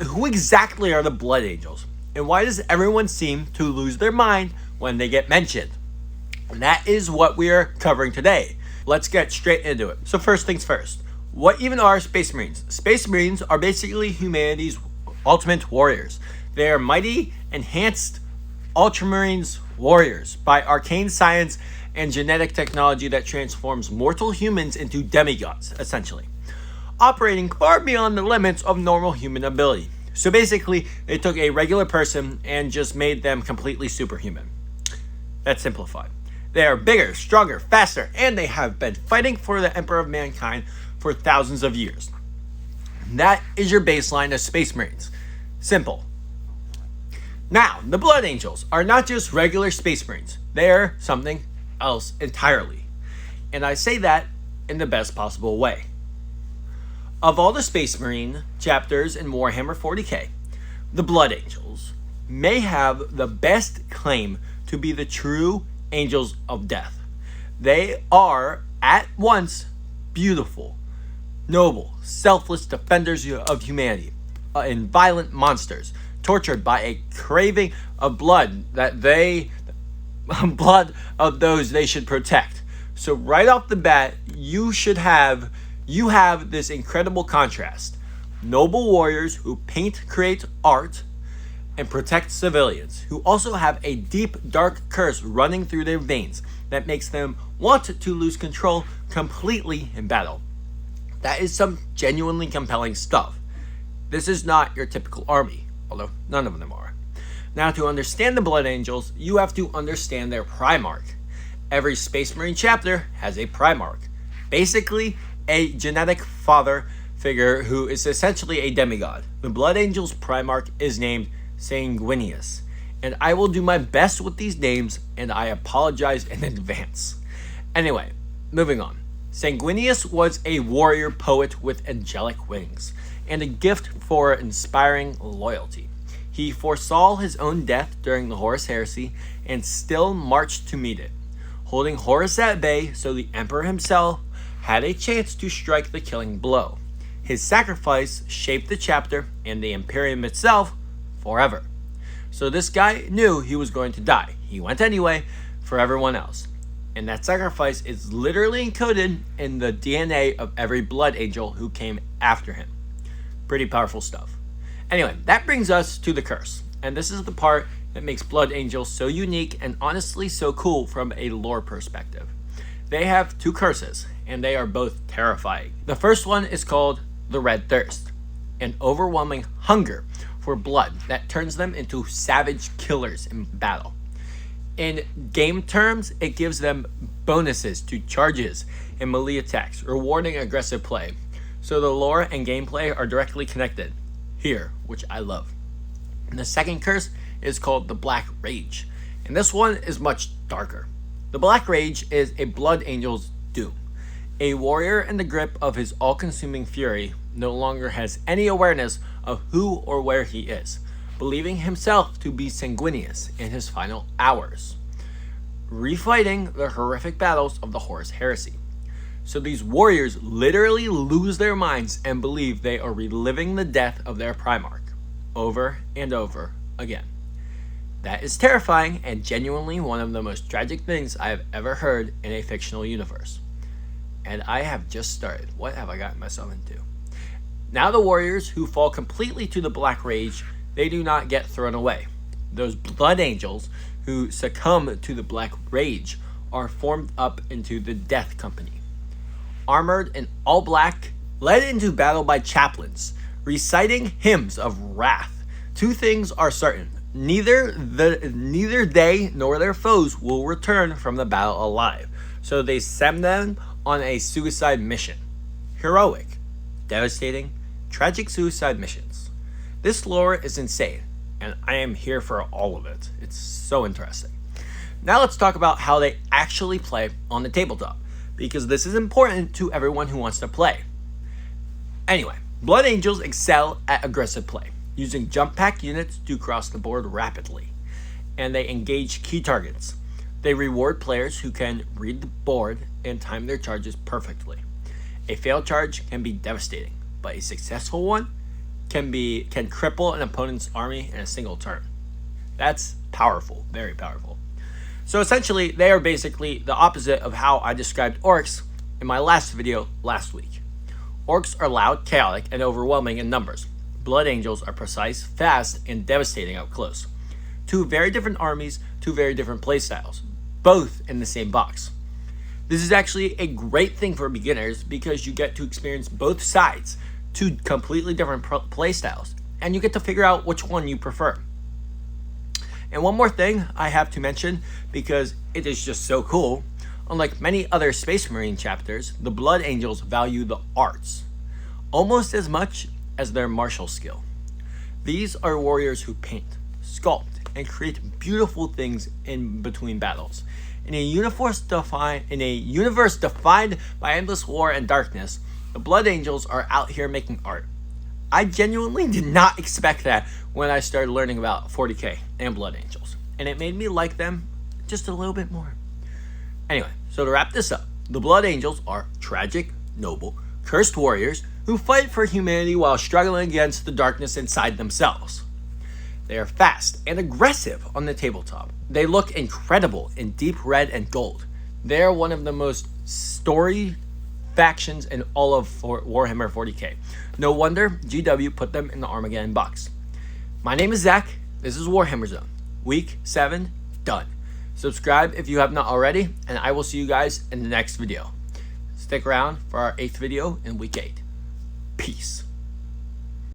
Who exactly are the Blood Angels? And why does everyone seem to lose their mind when they get mentioned? And that is what we are covering today. Let's get straight into it. So first things first, what even are Space Marines? Space Marines are basically humanity's ultimate warriors. They are mighty, enhanced Ultramarines warriors by arcane science and genetic technology that transforms mortal humans into demigods, essentially, operating far beyond the limits of normal human ability. So basically, they took a regular person and just made them completely superhuman. That's simplified. They are bigger, stronger, faster, and they have been fighting for the Emperor of Mankind for thousands of years. That is your baseline of Space Marines. Simple. Now, the Blood Angels are not just regular Space Marines. They are something else entirely. And I say that in the best possible way. Of all the Space Marine chapters in Warhammer 40k, the Blood Angels may have the best claim to be the true Angels of Death. They are at once beautiful, noble, selfless defenders of humanity, and violent monsters, tortured by a craving of blood blood of those they should protect. So right off the bat, you have this incredible contrast. Noble warriors who paint, create art, and protect civilians, who also have a deep, dark curse running through their veins that makes them want to lose control completely in battle. That is some genuinely compelling stuff. This is not your typical army, although none of them are. Now, to understand the Blood Angels, you have to understand their Primarch. Every Space Marine chapter has a Primarch, basically a genetic father figure who is essentially a demigod. The Blood Angels Primarch is named Sanguinius, and I will do my best with these names, and I apologize in advance. Anyway, moving on. Sanguinius was a warrior poet with angelic wings, and a gift for inspiring loyalty. He foresaw his own death during the Horus Heresy, and still marched to meet it, holding Horus at bay so the Emperor himself had a chance to strike the killing blow. His sacrifice shaped the chapter and the Imperium itself forever. So this guy knew he was going to die. He went anyway for everyone else. And that sacrifice is literally encoded in the DNA of every Blood Angel who came after him. Pretty powerful stuff. Anyway, that brings us to the curse. And this is the part that makes Blood Angels so unique and honestly so cool from a lore perspective. They have two curses, and they are both terrifying. The first one is called the Red Thirst, an overwhelming hunger for blood that turns them into savage killers in battle. In game terms, it gives them bonuses to charges and melee attacks, rewarding aggressive play. So the lore and gameplay are directly connected here, which I love. And the second curse is called the Black Rage, and this one is much darker. The Black Rage is a Blood Angel's doom. A warrior in the grip of his all-consuming fury no longer has any awareness of who or where he is, believing himself to be Sanguinius in his final hours, refighting the horrific battles of the Horus Heresy. So these warriors literally lose their minds and believe they are reliving the death of their Primarch over and over again. That is terrifying and genuinely one of the most tragic things I have ever heard in a fictional universe. And I have just started. What have I gotten myself into? Now the warriors who fall completely to the Black Rage, they do not get thrown away. Those Blood Angels who succumb to the Black Rage are formed up into the Death Company. Armored in all black, led into battle by chaplains, reciting hymns of wrath. Two things are certain. Neither they nor their foes will return from the battle alive. So they send them on a suicide mission. Heroic, devastating, tragic suicide missions. This lore is insane, and I am here for all of it. It's so interesting. Now let's talk about how they actually play on the tabletop, because this is important to everyone who wants to play. Anyway, Blood Angels excel at aggressive play, using jump pack units to cross the board rapidly, and they engage key targets. They reward players who can read the board and time their charges perfectly. A failed charge can be devastating, but a successful one can cripple an opponent's army in a single turn. That's powerful, very powerful. So essentially, they are basically the opposite of how I described orcs in my last video last week. Orcs are loud, chaotic, and overwhelming in numbers. Blood Angels are precise, fast, and devastating up close. Two very different armies, two very different playstyles, both in the same box. This is actually a great thing for beginners because you get to experience both sides, two completely different playstyles, and you get to figure out which one you prefer. And one more thing I have to mention, because it is just so cool, unlike many other Space Marine chapters, the Blood Angels value the arts almost as much as their martial skill. These are warriors who paint, sculpt, and create beautiful things in between battles. In a universe defined by endless war and darkness, the Blood Angels are out here making art. I genuinely did not expect that when I started learning about 40k and Blood Angels, and it made me like them just a little bit more. Anyway, so to wrap this up, the Blood Angels are tragic, noble, cursed warriors who fight for humanity while struggling against the darkness inside themselves. They are fast and aggressive on the tabletop. They look incredible in deep red and gold. They are one of the most storied factions in all of Warhammer 40k. No wonder GW put them in the Armageddon box. My name is Zach. This is Warhammer Zone. Week 7 done. Subscribe if you have not already, and I will see you guys in the next video. Stick around for our 8th video in week 8. Peace.